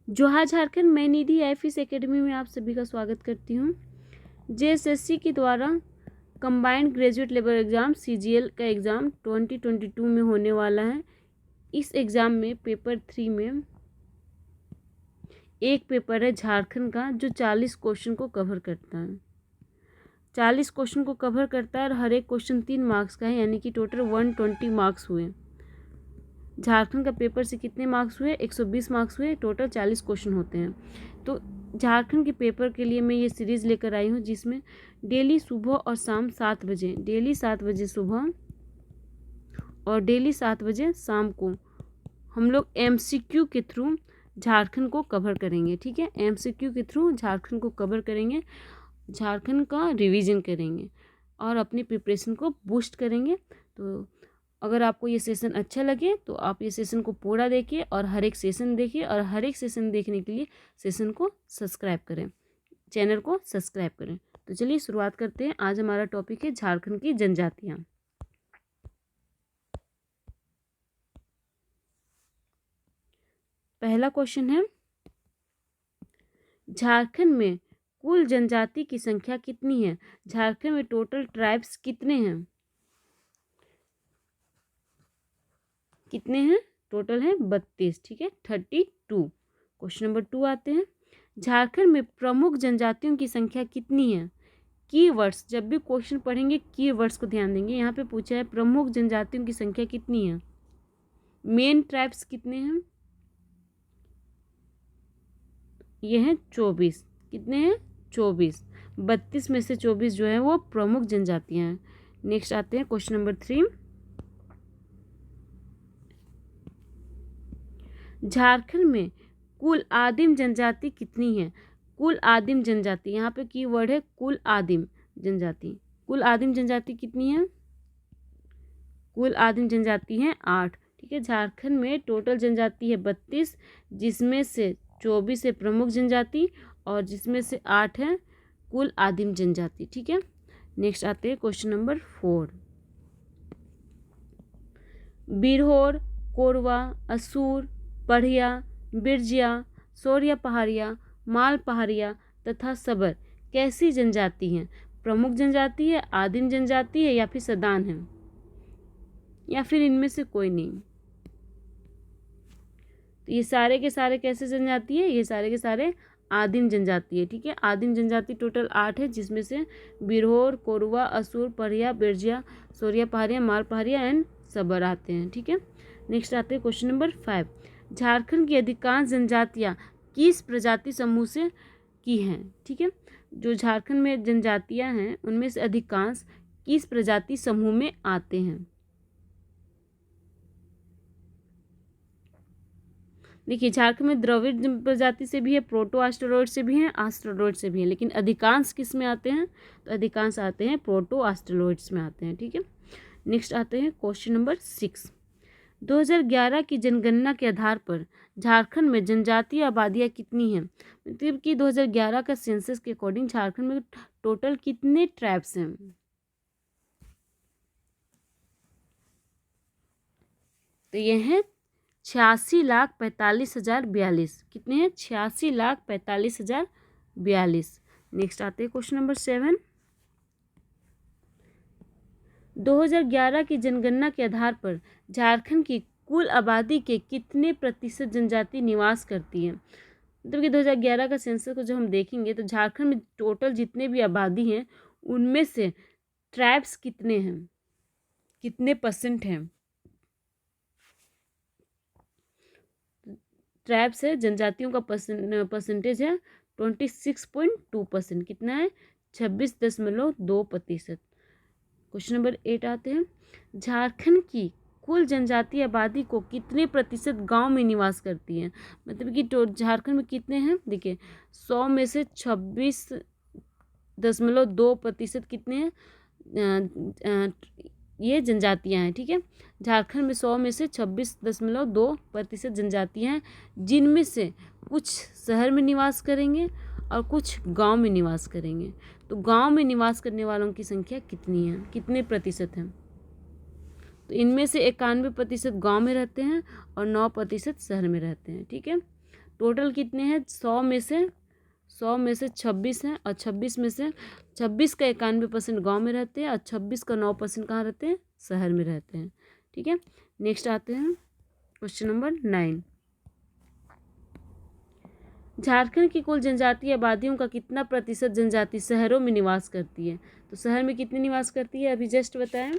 जोहार झारखंड, मैं निधि IFES academy में आप सभी का स्वागत करती हूँ। JSSC के द्वारा combined graduate level exam CGL का एग्ज़ाम 2022 में होने वाला है। इस एग्ज़ाम में पेपर 3 में एक पेपर है झारखंड का जो 40 क्वेश्चन को कवर करता है। 40 क्वेश्चन को कवर करता है और हर एक क्वेश्चन 3 मार्क्स का है, यानी कि टोटल 120 मार्क्स हुए। झारखंड का पेपर से कितने मार्क्स हुए? 120 मार्क्स हुए। टोटल 40 क्वेश्चन होते हैं। तो झारखंड के पेपर के लिए मैं ये सीरीज़ लेकर आई हूँ जिसमें डेली सुबह और शाम 7 बजे, डेली 7 बजे सुबह और डेली 7 बजे शाम को हम लोग MCQ के थ्रू झारखंड को कवर करेंगे। ठीक है, MCQ के थ्रू झारखंड को कवर करेंगे, झारखंड का रिवीजन करेंगे और अपनी प्रिपरेशन को बूस्ट करेंगे। तो अगर आपको ये सेशन अच्छा लगे तो आप ये सेशन को पूरा देखिए और हर एक सेशन देखिए, और हर एक सेशन देखने के लिए सेशन को सब्सक्राइब करें, चैनल को सब्सक्राइब करें। तो चलिए शुरुआत करते हैं। आज हमारा टॉपिक है झारखंड की जनजातियाँ। पहला क्वेश्चन है, झारखंड में कुल जनजाति की संख्या कितनी है? झारखंड में टोटल ट्राइब्स कितने हैं? कितने हैं? टोटल है 32। ठीक है, 32। क्वेश्चन नंबर 2 आते हैं, झारखंड में प्रमुख जनजातियों की संख्या कितनी है? कीवर्ड्स, जब भी क्वेश्चन पढ़ेंगे कीवर्ड्स को ध्यान देंगे। यहाँ पे पूछा है प्रमुख जनजातियों की संख्या कितनी है। मेन ट्राइब्स कितने हैं? ये हैं 24। कितने हैं? 24। 32 में से 24 जो है वो प्रमुख जनजातियाँ हैं। नेक्स्ट आते हैं क्वेश्चन नंबर 3, झारखंड में कुल आदिम जनजाति कितनी है? कुल आदिम जनजाति, यहाँ पे कीवर्ड है कुल आदिम जनजाति। कुल आदिम जनजाति कितनी है? कुल आदिम जनजाति है 8। ठीक है, झारखंड में टोटल जनजाति है 32, जिसमें से 24 है प्रमुख जनजाति और जिसमें से 8 है कुल आदिम जनजाति। ठीक है, नेक्स्ट आते हैं क्वेश्चन नंबर 4, बिरहोर, कोरवा, असुर, पढ़िया, बिरजिया, सोरिया पहाड़िया, माल पहाड़िया तथा सबर कैसी जनजाति हैं? प्रमुख जनजाति है, आदिम जनजाति है या फिर सदान है, या फिर इनमें से कोई नहीं? तो ये सारे के सारे कैसे जनजाति है? ये सारे के सारे आदिम जनजाति है। ठीक है, आदिम जनजाति टोटल 8 है, जिसमें से बिरहोर, कोरवा, असुर, पढ़िया, बिरजिया, सोरिया पहाड़िया, माल पहाड़िया एंड सबर आते हैं। ठीक है, नेक्स्ट आते हैं क्वेश्चन नंबर 5, झारखंड की अधिकांश जनजातियाँ किस प्रजाति समूह से की हैं? ठीक है, जो झारखंड में जनजातियाँ हैं उनमें से अधिकांश किस प्रजाति समूह में आते हैं? देखिए, झारखंड में द्रविड़ प्रजाति से भी है, प्रोटो आस्ट्रोलॉइड से भी हैं, आस्ट्रोलॉइड से भी हैं, लेकिन अधिकांश किस में आते हैं? तो अधिकांश आते हैं प्रोटो आस्ट्रोलॉइड्स में आते हैं। ठीक है, नेक्स्ट आते हैं क्वेश्चन नंबर 6, 2011 की जनगणना के आधार पर झारखंड में जनजातीय आबादियाँ कितनी हैं? मतलब कि 2011 का सेंसस के अकॉर्डिंग झारखंड में टोटल कितने ट्राइब्स हैं? तो ये हैं 86,45,042। कितने हैं? 86,45,042। नेक्स्ट आते हैं क्वेश्चन नंबर 7, 2011 की जनगणना के आधार पर झारखंड की कुल आबादी के कितने प्रतिशत जनजाति निवास करती है? मतलब कि 2011 का सेंसस को जब हम देखेंगे तो झारखंड में टोटल जितने भी आबादी हैं उनमें से ट्राइब्स कितने हैं, कितने परसेंट हैं? ट्राइब्स है, जनजातियों का परसेंटेज है 26.2%। कितना है? 26.2%। क्वेश्चन नंबर 8 आते हैं, झारखंड की कुल जनजातीय आबादी को कितने प्रतिशत गांव में निवास करती है? मतलब कि झारखंड में कितने हैं? देखिए, 100 में से 26.2% कितने हैं? ये जनजातियां हैं। ठीक है, झारखंड में 100 में से 26.2% जनजातियां हैं, जिनमें से कुछ शहर में निवास करेंगे और कुछ गांव में निवास करेंगे। तो गांव में निवास करने वालों की संख्या कितनी है, कितने प्रतिशत है? तो इनमें से 91% गाँव में रहते हैं और 9% शहर में रहते हैं। ठीक है, टोटल कितने हैं? 100 में से 26 हैं, और 26 में से 26 का 91% गाँव में रहते हैं, और 26 का 9% कहाँ रहते हैं? शहर में रहते हैं। ठीक है, नेक्स्ट आते हैं क्वेश्चन नंबर 9। झारखंड की कुल जनजातीय आबादियों का कितना प्रतिशत जनजाति शहरों में निवास करती है? तो शहर में कितनी निवास करती है? अभी जस्ट बताएं,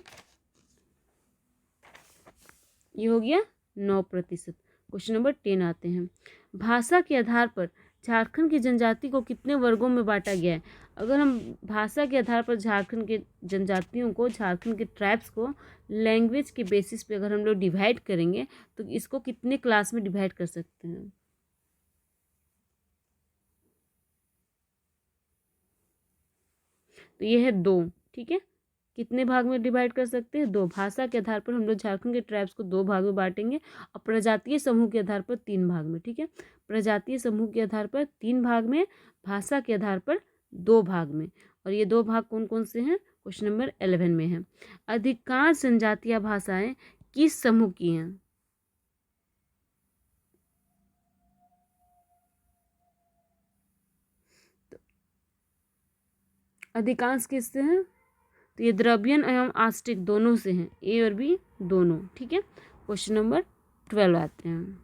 ये हो गया 9%। क्वेश्चन नंबर 10 आते हैं। भाषा के आधार पर झारखंड की जनजाति को कितने वर्गों में बांटा गया है? अगर हम भाषा के आधार पर झारखंड के जनजातियों को, झारखंड के ट्राइब्स को लैंग्वेज के बेसिस पे अगर हम लोग डिवाइड करेंगे तो इसको कितने क्लास में डिवाइड कर सकते हैं? तो ये है 2। ठीक है, कितने भाग में डिवाइड कर सकते हैं? 2। भाषा के आधार पर हम लोग झारखंड के ट्राइब्स को 2 भाग में बांटेंगे, और प्रजातीय समूह के आधार पर 3 भाग में। ठीक है, प्रजातीय समूह के आधार पर 3 भाग में, भाषा के आधार पर 2 भाग में। और ये 2 भाग कौन कौन से हैं? क्वेश्चन नंबर 11 में है। अधिकांश जनजातीय भाषाएं किस समूह की हैं? अधिकांश किससे हैं? तो ये द्रविड़ियन एवं आस्टिक दोनों से हैं, ए और बी दोनों। ठीक है, क्वेश्चन नंबर 12 आते हैं।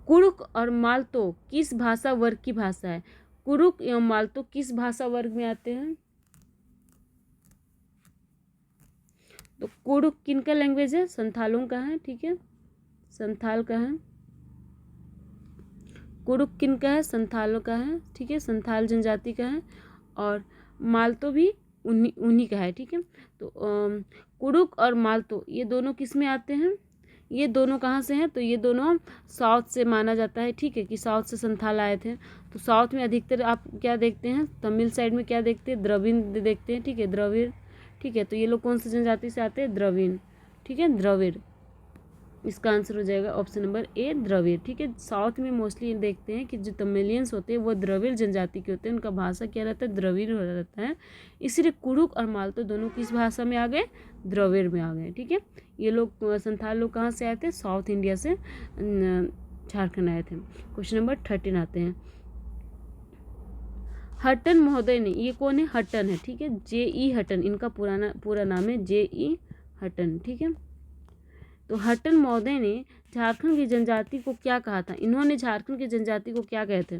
कुरुक और मालतो किस भाषा वर्ग की भाषा है? कुरुक एवं मालतो किस भाषा वर्ग में आते हैं? तो कुरुक किनका लैंग्वेज है? संथालों का है। ठीक है, संथाल का है। कुरुक किनका है? संथालों का है। ठीक है, संथाल जनजाति का है। और मालतो भी उन्हीं का है। ठीक है, तो कुरुक और मालतो ये दोनों किस में आते हैं? ये दोनों कहाँ से हैं? तो ये दोनों साउथ से माना जाता है। ठीक है, कि साउथ से संथाल आए थे। तो साउथ में अधिकतर आप क्या देखते हैं? तमिल साइड में क्या देखते हैं? द्रविड़ देखते हैं। ठीक है, द्रविड़। ठीक है, तो ये लोग कौन सी जनजाति से आते हैं? द्रविड़। ठीक है, द्रविड़। इसका आंसर हो जाएगा ऑप्शन नंबर ए, द्रविड़। ठीक है, साउथ में मोस्टली देखते हैं कि जो तमिलियंस होते हैं वो द्रविड़ जनजाति के होते हैं, उनका भाषा क्या रहता है? द्रविड़ हो रहता है। इसीलिए कुरुक और मालतो दोनों किस भाषा में आ गए? द्रविड़ में आ गए। ठीक है, ये लोग संथाल लोग कहाँ से आए थे? साउथ इंडिया से झारखंड आए थे। क्वेश्चन नंबर 13 आते हैं। हटन महोदय ने, ये कौन है? हटन है। ठीक है, J.E. हटन इनका पूरा नाम है, J.E. हटन। ठीक है, तो हटन महोदय ने झारखंड की जनजाति को क्या कहा था? इन्होंने झारखंड की जनजाति को क्या कहे थे?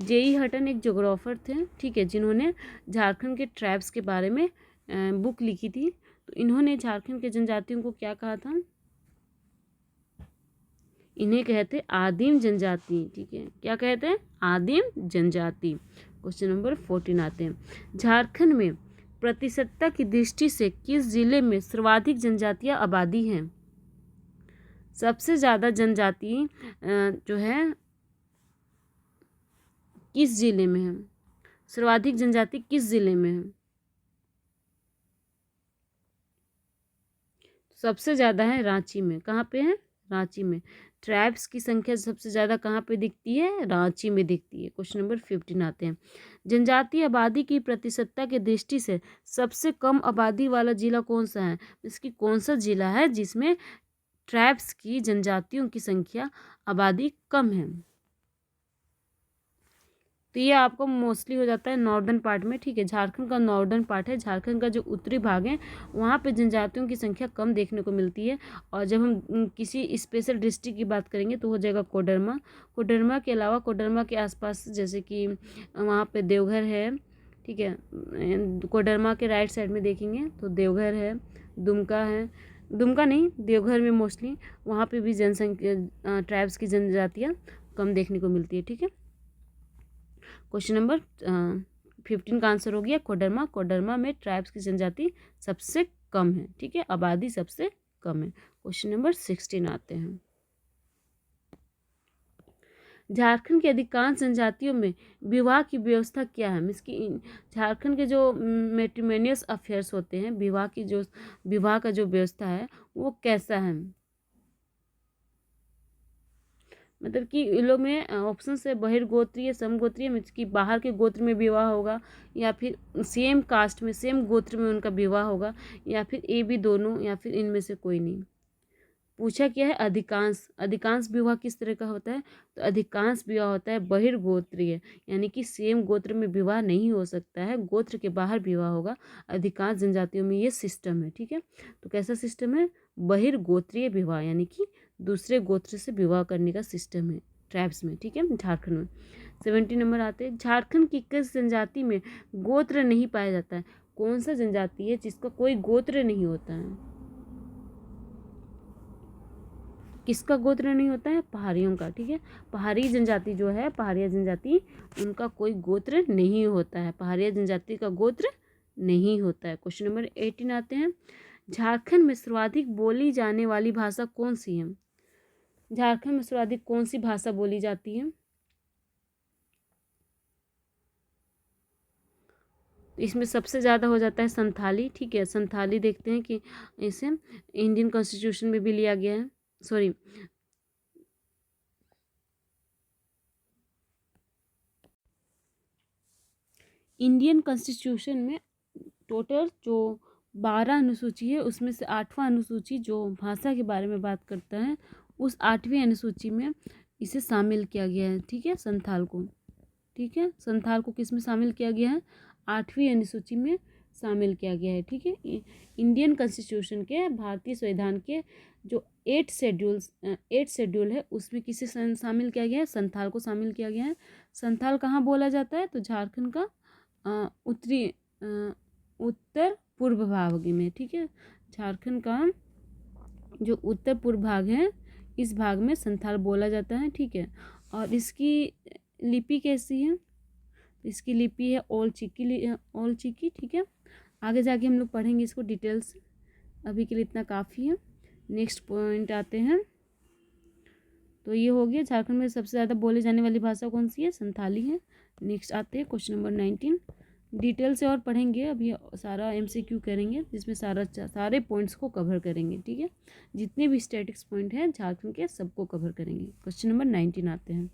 J.E. हटन एक ज्योग्राफर थे। ठीक है, जिन्होंने झारखंड के ट्राइब्स के बारे में बुक लिखी थी। तो इन्होंने झारखंड के जनजातियों को क्या कहा था? इन्हें कहते आदिम जनजाति। ठीक है, क्या कहते हैं? आदिम जनजाति। क्वेश्चन नंबर 14 आते हैं। झारखंड में प्रतिशतता की दृष्टि से किस जिले में सर्वाधिक जनजातीय आबादी हैं? सबसे ज़्यादा जनजाति जो है किस जिले में है? सर्वाधिक जनजाति किस जिले में है? सबसे ज़्यादा है रांची में। कहाँ पे है? रांची में। ट्राइब्स की संख्या सबसे ज़्यादा कहाँ पे दिखती है? रांची में दिखती है। क्वेश्चन नंबर 15 आते हैं। जनजातीय आबादी की प्रतिशतता की दृष्टि से सबसे कम आबादी वाला जिला कौन सा है? इसकी कौन सा जिला है जिसमें ट्राइब्स की जनजातियों की संख्या आबादी कम है? तो ये आपको मोस्टली हो जाता है नॉर्दर्न पार्ट में। ठीक है, झारखंड का नॉर्दर्न पार्ट है। झारखंड का जो उत्तरी भाग है वहाँ पे जनजातियों की संख्या कम देखने को मिलती है। और जब हम किसी स्पेशल डिस्ट्रिक्ट की बात करेंगे तो हो जाएगा कोडरमा। कोडरमा के अलावा कोडरमा के आसपास जैसे कि वहाँ पे देवघर है। ठीक है, कोडरमा के राइट साइड में देखेंगे तो देवघर है, दुमका है। दुमका नहीं, देवघर में मोस्टली वहाँ पे भी जनसंख्या ट्राइब्स की जनजातियाँ कम देखने को मिलती है। ठीक है, क्वेश्चन नंबर 15 का आंसर हो गया कोडरमा। कोडरमा में ट्राइब्स की जनजाति सबसे कम है। ठीक है, आबादी सबसे कम है। क्वेश्चन नंबर 16 आते हैं। झारखंड की अधिकांश जनजातियों में विवाह की व्यवस्था क्या है? इसकी झारखंड के जो मैट्रिमोनियस अफेयर्स होते हैं, विवाह का जो व्यवस्था है वो कैसा है? मतलब कि इन लोग में ऑप्शन है बहिर्गोत्रीय, समगोत्रीय, मीन्स कि बाहर के गोत्र में विवाह होगा, या फिर सेम कास्ट में सेम गोत्र में उनका विवाह होगा, या फिर ए बी दोनों, या फिर इनमें से कोई नहीं। पूछा क्या है, अधिकांश। अधिकांश विवाह किस तरह का होता है, तो अधिकांश विवाह होता है बहिर्गोत्रीय, यानी कि सेम गोत्र में विवाह नहीं हो सकता है, गोत्र के बाहर विवाह होगा। अधिकांश जनजातियों में ये सिस्टम है, ठीक है। तो कैसा सिस्टम है, बहिर्गोत्रीय विवाह, यानी कि दूसरे गोत्र से विवाह करने का सिस्टम है ट्राइब्स में, ठीक है, झारखंड में। 70 नंबर आते हैं, झारखंड की किस जनजाति में गोत्र नहीं पाया जाता है। कौन सा जनजाति है जिसका कोई गोत्र नहीं होता है, किसका गोत्र नहीं होता है, पहाड़ियों का, ठीक है। पहाड़ी जनजाति जो है, पहाड़िया जनजाति, उनका कोई गोत्र नहीं होता है, पहाड़िया जनजाति का गोत्र नहीं होता है। क्वेश्चन नंबर 18 आते हैं, झारखंड में सर्वाधिक बोली जाने वाली भाषा कौन सी है। झारखंड में सर्वाधिक कौन सी भाषा बोली जाती है, इसमें सबसे ज़्यादा हो जाता है संथाली, ठीक है। संथाली देखते हैं कि इसे इंडियन कॉन्स्टिट्यूशन में भी लिया गया है, सॉरी इंडियन कॉन्स्टिट्यूशन में टोटल जो 12 अनुसूची है उसमें से 8वां अनुसूची जो भाषा के बारे में बात करता है, उस 8वीं अनुसूची में इसे शामिल किया गया है, ठीक है, संथाल को, ठीक है। संथाल को किस में शामिल किया गया है, 8वीं अनुसूची में शामिल किया गया है, ठीक है। इंडियन कॉन्स्टिट्यूशन के, भारतीय संविधान के जो 8 शेड्यूल है उसमें किसे शामिल किया गया है, संथाल को शामिल किया गया है। संथाल कहाँ बोला जाता है, तो झारखंड का उत्तरी उत्तर पूर्व भाग में, ठीक है। झारखंड का जो उत्तर पूर्व भाग है, इस भाग में संथाल बोला जाता है, ठीक है। और इसकी लिपि कैसी है, इसकी लिपि है ओल चिकी, ठीक है। आगे जाके हम लोग पढ़ेंगे इसको डिटेल से, अभी के लिए इतना काफ़ी है। नेक्स्ट पॉइंट आते हैं, तो ये हो गया झारखंड में सबसे ज़्यादा बोली जाने वाली भाषा कौन सी है, संथाली है। नेक्स्ट आते हैं क्वेश्चन नंबर 19, डिटेल से और पढ़ेंगे, अभी सारा MCQ करेंगे जिसमें सारे पॉइंट्स को कवर करेंगे, ठीक है। जितने भी स्टैटिक्स पॉइंट हैं झारखंड के सबको कवर करेंगे। क्वेश्चन नंबर 19 आते हैं,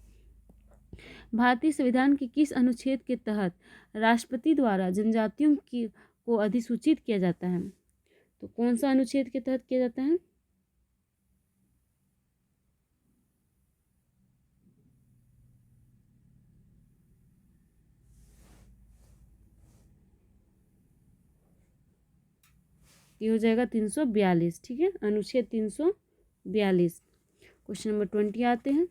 भारतीय संविधान के किस अनुच्छेद के तहत राष्ट्रपति द्वारा जनजातियों की को अधिसूचित किया जाता है, तो कौन सा अनुच्छेद के तहत किया जाता है, ये हो जाएगा 342, ठीक है, अनुच्छेद 342। क्वेश्चन नंबर 20 आते हैं,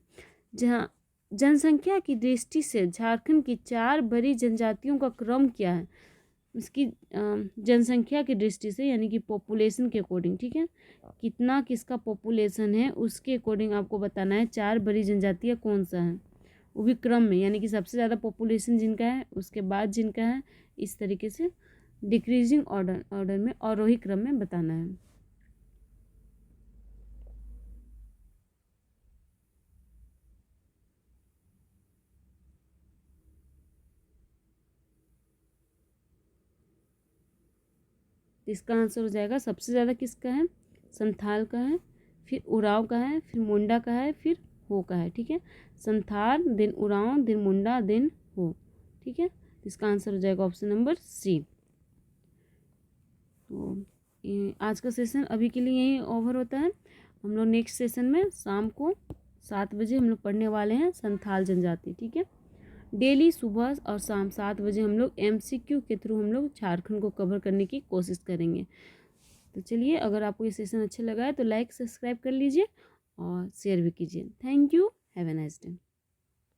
जहाँ जनसंख्या की दृष्टि से झारखंड की 4 बड़ी जनजातियों का क्रम क्या है। इसकी जनसंख्या की दृष्टि से, यानी कि पॉपुलेशन के अकॉर्डिंग, ठीक है, कितना किसका पॉपुलेशन है उसके अकॉर्डिंग आपको बताना है 4 बड़ी जनजातियाँ कौन सा है, वो भी क्रम में, यानी कि सबसे ज़्यादा पॉपुलेशन जिनका है उसके बाद जिनका है, इस तरीके से डिक्रीजिंग ऑर्डर में, आरोही क्रम में बताना है। इसका आंसर हो जाएगा सबसे ज़्यादा किसका है, संथाल का है, फिर उरांव का है, फिर मुंडा का है, फिर हो का है, ठीक है। संथाल, देन उरांव, देन मुंडा, देन हो, ठीक है। इसका आंसर हो जाएगा ऑप्शन नंबर सी। तो आज का सेशन अभी के लिए यही ओवर होता है। हम लोग नेक्स्ट सेशन में शाम को 7 बजे हम लोग पढ़ने वाले हैं संथाल जनजाति, ठीक है। डेली सुबह और शाम 7 बजे हम लोग MCQ के थ्रू हम लोग झारखंड को कवर करने की कोशिश करेंगे। तो चलिए, अगर आपको ये सेशन अच्छा लगा है तो लाइक सब्सक्राइब कर लीजिए और शेयर भी कीजिए। Thank you, have a nice day.